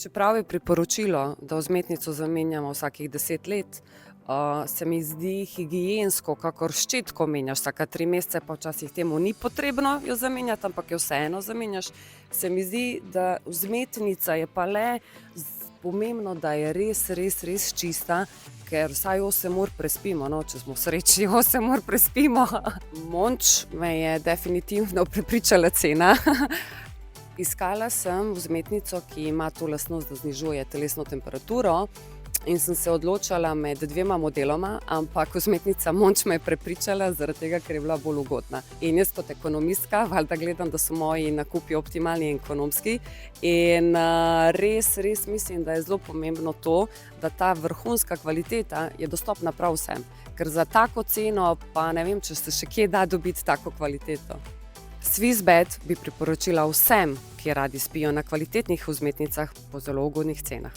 Čeprav je priporočilo, da vzmetnico zamenjamo vsakih 10 let, se mi zdi higiensko, kakor ščetko menjaš vsaka 3 mesece, pa včasih temu ni potrebno jo zamenjati, ampak jo vseeno zamenjaš. Se mi zdi, da vzmetnica je pa le pomembno, da je res čista, ker vsaj 8 ur prespimo, no, če smo srečni, 8 ur prespimo. Monč me je definitivno prepričala cena. Iskala sem vzmetnico, ki ima to lastnost, da znižuje telesno temperaturo, in sem se odločala med 2 modeloma, ampak vzmetnica Monč me je prepričala, zaradi tega, ker je bila bolj ugodna. In jaz kot ekonomistka valjda gledam, da so moji nakupi optimalni in ekonomski, in res mislim, da je zelo pomembno to, da ta vrhunska kvaliteta je dostopna prav vsem. Ker za tako ceno pa ne vem, če se še kje da dobiti tako kvaliteto. Swissbed bi priporočila vsem, ki radi spijo na kvalitetnih vzmetnicah po zelo ugodnih cenah.